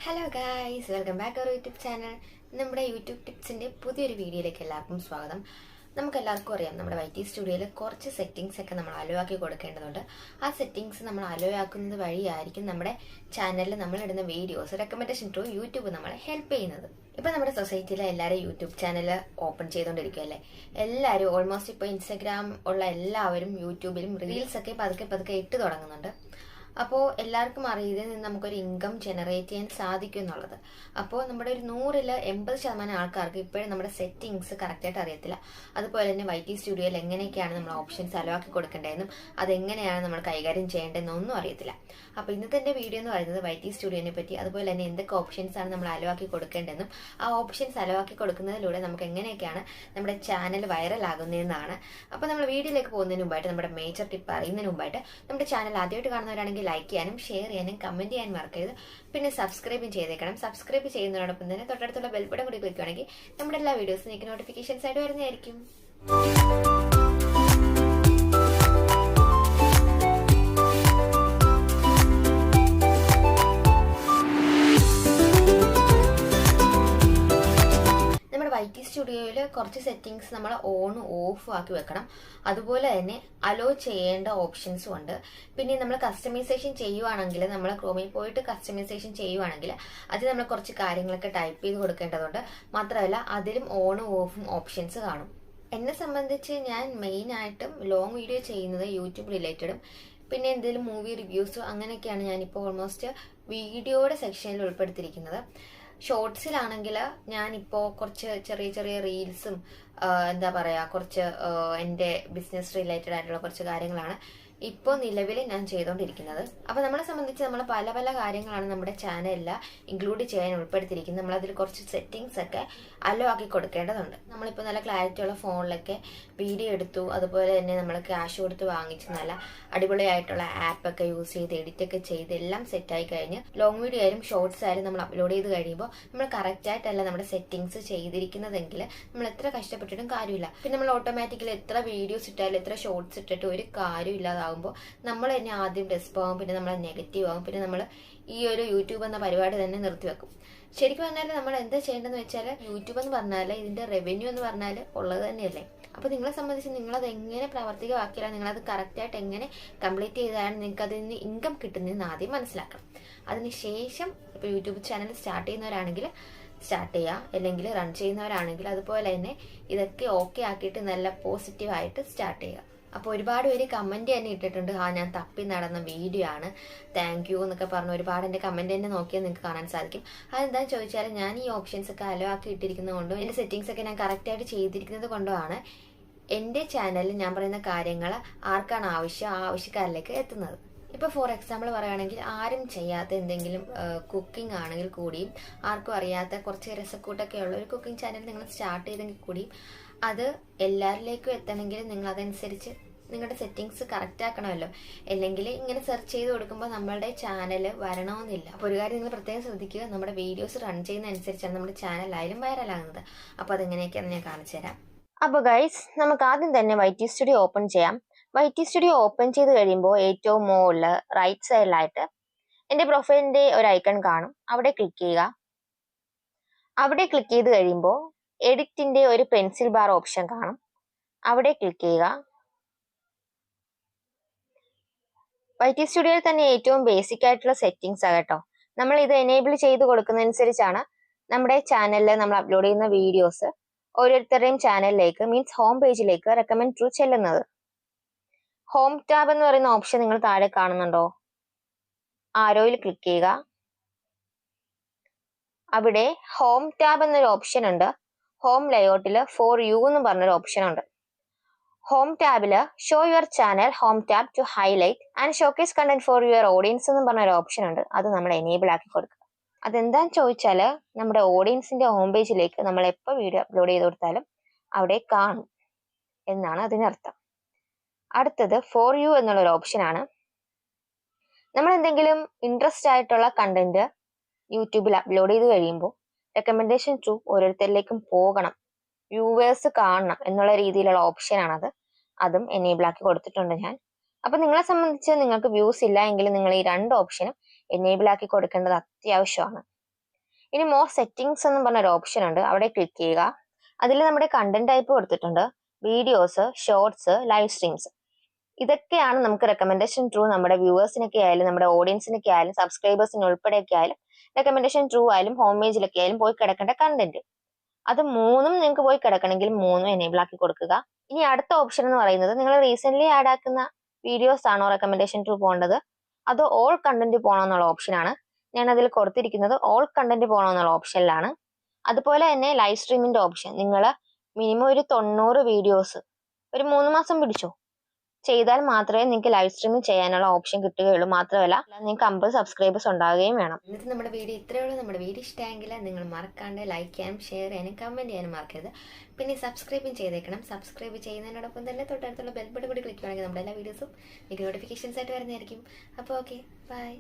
Hello guys, welcome back our YouTube channel. നമ്മുടെ YouTube ടിപ്സിന്റെ പുതിയൊരു വീഡിയോയിലേക്ക് എല്ലാവർക്കും സ്വാഗതം. നമുക്ക് എല്ലാവർക്കും അറിയാം, നമ്മുടെ വൈറ്റി സ്റ്റുഡിയോയിൽ കുറച്ച് സെറ്റിംഗ്സ് ഒക്കെ നമ്മൾ അലോ ആക്കി കൊടുക്കേണ്ടതുണ്ട്. ആ സെറ്റിംഗ്സ് നമ്മൾ അലോ ആക്കുന്നത് വഴിയായിരിക്കും നമ്മുടെ ചാനലിൽ നമ്മൾ ഇടുന്ന വീഡിയോസ് റെക്കമെൻഡേഷൻ ത്രൂ യൂട്യൂബ് നമ്മളെ ഹെൽപ്പ് ചെയ്യുന്നത്. ഇപ്പൊ നമ്മുടെ സൊസൈറ്റിയിലെ എല്ലാവരും യൂട്യൂബ് ചാനൽ ഓപ്പൺ ചെയ്തുകൊണ്ടിരിക്കുകയല്ലേ. എല്ലാവരും ഓൾമോസ്റ്റ് ഇപ്പോൾ ഇൻസ്റ്റഗ്രാം ഉള്ള എല്ലാവരും യൂട്യൂബിലും റീൽസ് ഒക്കെ പതുക്കെ പതുക്കെ ഇട്ട് തുടങ്ങുന്നുണ്ട്. അപ്പോൾ എല്ലാവർക്കും അറിയാം ഇതിൽ നിന്ന് നമുക്കൊരു ഇൻകം ജനറേറ്റ് ചെയ്യാൻ സാധിക്കും എന്നുള്ളത്. അപ്പോൾ നമ്മുടെ ഒരു 100-80% ആൾക്കാർക്ക് ഇപ്പോഴും നമ്മുടെ സെറ്റിങ്സ് കറക്റ്റായിട്ട് അറിയത്തില്ല. അതുപോലെ തന്നെ വൈറ്റി സ്റ്റുഡിയോയിൽ എങ്ങനെയൊക്കെയാണ് നമ്മൾ ഓപ്ഷൻസ് അലവാക്കി കൊടുക്കേണ്ടതെന്നും അതെങ്ങനെയാണ് നമ്മൾ കൈകാര്യം ചെയ്യേണ്ടതെന്നും ഒന്നും അറിയത്തില്ല. അപ്പോൾ ഇന്നത്തെ എൻ്റെ വീഡിയോ എന്ന് പറയുന്നത് വൈറ്റി സ്റ്റുഡിയോനെ പറ്റി, അതുപോലെ തന്നെ എന്തൊക്കെ ഓപ്ഷൻസ് ആണ് നമ്മൾ അലവാക്കി കൊടുക്കേണ്ടതെന്നും ആ ഓപ്ഷൻസ് അലവാക്കി കൊടുക്കുന്നതിലൂടെ നമുക്ക് എങ്ങനെയൊക്കെയാണ് നമ്മുടെ ചാനൽ വൈറലാകുന്നതെന്നാണ്. അപ്പോൾ നമ്മൾ വീഡിയോയിലേക്ക് പോകുന്നതിന് മുമ്പായിട്ട് നമ്മുടെ മേജർ ടിപ്പ് അറിയുന്നതിന് മുമ്പായിട്ട് നമ്മുടെ ചാനൽ ആദ്യമായിട്ട് കാണുന്നവരാണെങ്കിൽ ലൈക്ക് ചെയ്യാനും ഷെയർ ചെയ്യാനും കമന്റ് ചെയ്യാനും മറക്കരുത്. പിന്നെ സബ്സ്ക്രൈബും ചെയ്തേക്കണം. സബ്സ്ക്രൈബ് ചെയ്യുന്നതോടൊപ്പം തന്നെ തൊട്ടടുത്തുള്ള ബെൽ ബട്ടൺ കൂടി ക്ലിക്ക് ചെയ്യുകയാണെങ്കിൽ നമ്മുടെ എല്ലാ വീഡിയോസും നിങ്ങൾക്ക് നോട്ടിഫിക്കേഷൻസ് ആയിട്ട് വരുന്നതായിരിക്കും. വൈറ്റി സ്റ്റുഡിയോയിൽ കുറച്ച് സെറ്റിംഗ്സ് നമ്മൾ ഓൺ ഓഫ് ആക്കി വെക്കണം. അതുപോലെ തന്നെ അലോ ചെയ്യേണ്ട ഓപ്ഷൻസും ഉണ്ട്. പിന്നെ നമ്മൾ കസ്റ്റമൈസേഷൻ ചെയ്യുവാണെങ്കിൽ, നമ്മൾ ക്രോമിൽ പോയിട്ട് കസ്റ്റമൈസേഷൻ ചെയ്യുവാണെങ്കിൽ അതിൽ നമ്മൾ കുറച്ച് കാര്യങ്ങളൊക്കെ ടൈപ്പ് ചെയ്ത് കൊടുക്കേണ്ടതുണ്ട്. മാത്രമല്ല അതിലും ഓണും ഓഫും ഓപ്ഷൻസ് കാണും. എന്നെ സംബന്ധിച്ച് ഞാൻ മെയിൻ ആയിട്ടും ലോങ് വീഡിയോ ചെയ്യുന്നത് യൂട്യൂബ് റിലേറ്റഡും പിന്നെ എന്തെങ്കിലും മൂവി റിവ്യൂസോ അങ്ങനെയൊക്കെയാണ് ഞാനിപ്പോൾ ഓൾമോസ്റ്റ് വീഡിയോയുടെ സെക്ഷനിൽ ഉൾപ്പെടുത്തിയിരിക്കുന്നത്. ഷോർട്സിലാണെങ്കിൽ ഞാനിപ്പോൾ കുറച്ച് ചെറിയ ചെറിയ റീൽസും എന്താ പറയുക, കുറച്ച് എൻ്റെ ബിസിനസ് റിലേറ്റഡ് ആയിട്ടുള്ള കുറച്ച് കാര്യങ്ങളാണ് ഇപ്പോൾ നിലവിൽ ഞാൻ ചെയ്തുകൊണ്ടിരിക്കുന്നത്. അപ്പോൾ നമ്മളെ സംബന്ധിച്ച് നമ്മൾ പല പല കാര്യങ്ങളാണ് നമ്മുടെ ചാനലിൽ ഇൻക്ലൂഡ് ചെയ്യാൻ ഉൾപ്പെടുത്തിയിരിക്കുന്നത്. നമ്മളതിൽ കുറച്ച് സെറ്റിങ്സ് ഒക്കെ അലോ ആക്കി കൊടുക്കേണ്ടതുണ്ട്. നമ്മളിപ്പോൾ നല്ല ക്ലാരിറ്റി ഉള്ള ഫോണിലൊക്കെ വീഡിയോ എടുത്തു, അതുപോലെ തന്നെ നമ്മൾ ക്യാഷ് കൊടുത്ത് വാങ്ങിച്ച് നല്ല അടിപൊളിയായിട്ടുള്ള ആപ്പൊക്കെ യൂസ് ചെയ്ത് എഡിറ്റൊക്കെ ചെയ്ത് എല്ലാം സെറ്റായി കഴിഞ്ഞ് ലോങ് വീഡിയോ ആയാലും ഷോർട്സ് ആയാലും നമ്മൾ അപ്ലോഡ് ചെയ്ത് കഴിയുമ്പോൾ നമ്മൾ കറക്റ്റായിട്ടല്ല നമ്മുടെ സെറ്റിങ്സ് ചെയ്തിരിക്കുന്നതെങ്കിൽ നമ്മൾ എത്ര കഷ്ടപ്പെട്ടിട്ടും കാര്യമില്ല. പിന്നെ നമ്മൾ ഓട്ടോമാറ്റിക്കലി എത്ര വീഡിയോസ് ഇട്ടാലും എത്ര ഷോർട്സ് ഇട്ടിട്ട് ഒരു കാര്യം ഇല്ലാതാകുമ്പോൾ നമ്മൾ തന്നെ ആദ്യം ഡെസ്പ് ആവും, പിന്നെ നമ്മൾ നെഗറ്റീവ് ആവും, പിന്നെ നമ്മൾ ഈ ഒരു യൂട്യൂബ് എന്ന പരിപാടി തന്നെ നിർത്തിവെക്കും. ശരിക്കും പറഞ്ഞാൽ നമ്മൾ എന്താ ചെയ്യേണ്ടതെന്ന് വെച്ചാൽ, യൂട്യൂബ് എന്ന് പറഞ്ഞാൽ ഇതിന്റെ റവന്യൂ എന്ന് പറഞ്ഞാൽ ഉള്ളത് തന്നെയല്ലേ. അപ്പോൾ നിങ്ങളെ സംബന്ധിച്ച് നിങ്ങളത് എങ്ങനെ പ്രാവർത്തികമാക്കിയാൽ, നിങ്ങളത് കറക്റ്റായിട്ട് എങ്ങനെ കംപ്ലീറ്റ് ചെയ്താലാണ് നിങ്ങൾക്ക് അതിൽ നിന്ന് ഇൻകം കിട്ടുന്നതെന്ന് ആദ്യം മനസ്സിലാക്കണം. അതിനുശേഷം ഇപ്പോൾ യൂട്യൂബ് ചാനൽ സ്റ്റാർട്ട് ചെയ്യുന്നവരാണെങ്കിൽ സ്റ്റാർട്ട് ചെയ്യുക, അല്ലെങ്കിൽ റൺ ചെയ്യുന്നവരാണെങ്കിൽ അതുപോലെ തന്നെ ഇതൊക്കെ ഓക്കെ ആക്കിയിട്ട് നല്ല പോസിറ്റീവായിട്ട് സ്റ്റാർട്ട് ചെയ്യുക. അപ്പോൾ ഒരുപാട് പേര് കമന്റ് തന്നെ ഇട്ടിട്ടുണ്ട്, ഞാൻ തപ്പി നടന്ന വീഡിയോ ആണ്, താങ്ക് യു എന്നൊക്കെ പറഞ്ഞ് ഒരുപാട് എൻ്റെ കമന്റ് തന്നെ നോക്കിയാൽ നിങ്ങൾക്ക് കാണാൻ സാധിക്കും. അതെന്താണെന്ന് ചോദിച്ചാൽ, ഞാൻ ഈ ഓപ്ഷൻസ് ഒക്കെ അലോ ആക്കി ഇട്ടിരിക്കുന്നത് കൊണ്ടും എൻ്റെ സെറ്റിംഗ്സ് ഒക്കെ ഞാൻ കറക്റ്റായിട്ട് ചെയ്തിരിക്കുന്നത് കൊണ്ടുമാണ് എൻ്റെ ചാനലിൽ ഞാൻ പറയുന്ന കാര്യങ്ങൾ ആർക്കാണ് ആവശ്യം ആ ആവശ്യക്കാരിലേക്ക് എത്തുന്നത്. ഇപ്പോൾ ഫോർ എക്സാമ്പിൾ പറയുകയാണെങ്കിൽ, ആരും ചെയ്യാത്ത എന്തെങ്കിലും കുക്കിംഗ് ആണെങ്കിൽ കൂടിയും, ആർക്കും അറിയാത്ത കുറച്ച് രസക്കൂട്ടൊക്കെ ഉള്ള ഒരു കുക്കിംഗ് ചാനൽ നിങ്ങൾ സ്റ്റാർട്ട് ചെയ്തെങ്കിൽ കൂടിയും അത് എല്ലാവരിലേക്കും എത്തണമെങ്കിൽ നിങ്ങൾ അതനുസരിച്ച് നിങ്ങളുടെ സെറ്റിംഗ്സ് കറക്റ്റ് ആക്കണമല്ലോ. അല്ലെങ്കിൽ ഇങ്ങനെ സെർച്ച് ചെയ്ത് കൊടുക്കുമ്പോൾ നമ്മളുടെ ചാനൽ വരണമെന്നില്ല. അപ്പോൾ ഒരു കാര്യം നിങ്ങൾ പ്രത്യേകം ശ്രദ്ധിക്കുക, നമ്മുടെ വീഡിയോസ് റൺ ചെയ്യുന്ന അനുസരിച്ചാണ് നമ്മുടെ ചാനലായാലും വൈറലാകുന്നത്. അപ്പോൾ അതെങ്ങനെയൊക്കെയാണെന്ന് ഞാൻ കാണിച്ചു തരാം. അപ്പോൾ ഗൈസ്, നമുക്ക് ആദ്യം തന്നെ വൈറ്റി സ്റ്റുഡിയോ ഓപ്പൺ ചെയ്യാം. വൈറ്റി സ്റ്റുഡിയോ ഓപ്പൺ ചെയ്ത് കഴിയുമ്പോൾ ഏറ്റവും മുകളിൽ റൈറ്റ് സൈഡിലായിട്ട് എൻ്റെ പ്രൊഫൈലിന്റെ ഒരു ഐക്കൺ കാണും. അവിടെ ക്ലിക്ക് ചെയ്യുക. അവിടെ ക്ലിക്ക് ചെയ്ത് കഴിയുമ്പോൾ എഡിറ്റിന്റെ ഒരു പെൻസിൽ ബാർ ഓപ്ഷൻ കാണും. അവിടെ ക്ലിക്ക് ചെയ്യുക. വൈറ്റി സ്റ്റുഡിയോയിൽ തന്നെ ഏറ്റവും ബേസിക് ആയിട്ടുള്ള സെറ്റിംഗ്സ് ആകട്ടോ. നമ്മൾ ഇത് എനേബിൾ ചെയ്ത് കൊടുക്കുന്നതനുസരിച്ചാണ് നമ്മുടെ ചാനലിൽ നമ്മൾ അപ്ലോഡ് ചെയ്യുന്ന വീഡിയോസ് ഓരോരുത്തരുടെയും ചാനലിലേക്ക്, മീൻസ് ഹോം പേജിലേക്ക് റെക്കമെൻഡ് ത്രൂ ചെല്ലുന്നത്. ഹോം ടാബ് എന്ന് പറയുന്ന ഓപ്ഷൻ നിങ്ങൾ താഴെ കാണുന്നുണ്ടോ? ആരോയിൽ ക്ലിക്ക് ചെയ്യുക. അവിടെ ഹോം ടാബ് എന്നൊരു ഓപ്ഷൻ ഉണ്ട്. ഹോം ലേഔട്ടിൽ ഫോർ യു എന്ന് പറഞ്ഞൊരു ഓപ്ഷൻ ഉണ്ട്. ഹോം ടാബില് show your channel home tab to highlight and showcase content for your audience എന്ന് പറഞ്ഞൊരു ഓപ്ഷൻ ഉണ്ട്. അത് നമ്മൾ എനേബിൾ ആക്കി കൊടുക്കുക. അതെന്താന്ന് ചോദിച്ചാൽ, നമ്മുടെ ഓഡിയൻസിന്റെ ഹോം പേജിലേക്ക് നമ്മൾ എപ്പോൾ വീഡിയോ അപ്ലോഡ് ചെയ്ത് കൊടുത്താലും അവിടെ കാണും എന്നാണ് അതിനർത്ഥം. അടുത്തത് ഫോർ യു എന്നുള്ളൊരു ഓപ്ഷനാണ്. നമ്മൾ എന്തെങ്കിലും ഇൻട്രസ്റ്റ് ആയിട്ടുള്ള കണ്ടന്റ് യൂട്യൂബിൽ അപ്ലോഡ് ചെയ്ത് കഴിയുമ്പോൾ റെക്കമെൻഡേഷൻ ത്രൂ ഓരോരുത്തരിലേക്കും പോകണം, വ്യൂവേഴ്സ് കാണണം എന്നുള്ള രീതിയിലുള്ള ഓപ്ഷനാണത്. അതും എനേബിൾ ആക്കി കൊടുത്തിട്ടുണ്ട് ഞാൻ. അപ്പൊ നിങ്ങളെ സംബന്ധിച്ച് നിങ്ങൾക്ക് വ്യൂസ് ഇല്ല എങ്കിൽ നിങ്ങൾ ഈ രണ്ട് ഓപ്ഷനും എനേബിൾ ആക്കി കൊടുക്കേണ്ടത് അത്യാവശ്യമാണ്. ഇനി മോർ സെറ്റിംഗ്സ് എന്ന് പറഞ്ഞൊരു ഓപ്ഷൻ ഉണ്ട്, അവിടെ ക്ലിക്ക് ചെയ്യുക. അതിൽ നമ്മുടെ കണ്ടന്റ് ടൈപ്പ് കൊടുത്തിട്ടുണ്ട്, വീഡിയോസ്, ഷോർട്സ്, ലൈവ് സ്ട്രീംസ്. ഇതൊക്കെയാണ് നമുക്ക് റെക്കമെൻഡേഷൻ ത്രൂ നമ്മുടെ വ്യൂവേഴ്സിനൊക്കെ ആയാലും നമ്മുടെ ഓഡിയൻസിനൊക്കെ ആയാലും സബ്സ്ക്രൈബേഴ്സിന് ഉൾപ്പെടെയൊക്കെ ആയാലും റെക്കമെൻഡേഷൻ ത്രൂ ആയാലും ഹോം പേജിലൊക്കെ ആയാലും പോയി കിടക്കേണ്ട കണ്ടന്റ്. അത് മൂന്നും നിങ്ങൾക്ക് പോയി കിടക്കണമെങ്കിൽ മൂന്നും എനേബിൾ ആക്കി കൊടുക്കുക. ഇനി അടുത്ത ഓപ്ഷൻ എന്ന് പറയുന്നത് നിങ്ങൾ റീസെന്റ് ആഡ് ആക്കുന്ന വീഡിയോസ് ആണോ റെക്കമെൻഡേഷൻ ത്രൂ പോകേണ്ടത് അതോ ഓൾ കണ്ടന്റ് പോകണമെന്നുള്ള ഓപ്ഷനാണ്. ഞാൻ അതിൽ കൊടുത്തിരിക്കുന്നത് ഓൾ കണ്ടന്റ് പോകണമെന്നുള്ള ഓപ്ഷനിലാണ്. അതുപോലെ തന്നെ ലൈവ് സ്ട്രീമിന്റെ ഓപ്ഷൻ, നിങ്ങൾ മിനിമം ഒരു 90 വീഡിയോസ് ഒരു 3 മാസം പിടിച്ചോ ചെയ്താൽ മാത്രമേ നിങ്ങൾക്ക് ലൈവ് സ്ട്രീമിംഗ് ചെയ്യാനുള്ള ഓപ്ഷൻ കിട്ടുകയുള്ളൂ. മാത്രമല്ല നിങ്ങൾക്ക് 50 സബ്സ്ക്രൈബേഴ്സ് ഉണ്ടാവുകയും വേണം. ഇന്നത്തെ നമ്മുടെ വീഡിയോ ഇത്രയേ ഉള്ളൂ. നമ്മുടെ വീഡിയോ ഇഷ്ടമെങ്കിൽ നിങ്ങൾ മറക്കാണ്ട് ലൈക്ക് ചെയ്യാനും ഷെയർ ചെയ്യാനും കമന്റ് ചെയ്യാനും മറക്കരുത്. പിന്നെ സബ്സ്ക്രൈബും ചെയ്തേക്കണം. സബ്സ്ക്രൈബ് ചെയ്യുന്നതിനോടൊപ്പം തന്നെ തൊട്ടടുത്തുള്ള ബെൽ ബട്ടൺ കൂടി ക്ലിക്ക് ചെയ്യുകയാണെങ്കിൽ നമ്മുടെ എല്ലാ വീഡിയോസും നിങ്ങൾക്ക് നോട്ടിഫിക്കേഷൻസ് ആയിട്ട് വരുന്നതായിരിക്കും. അപ്പോൾ ഓക്കെ, ബൈ.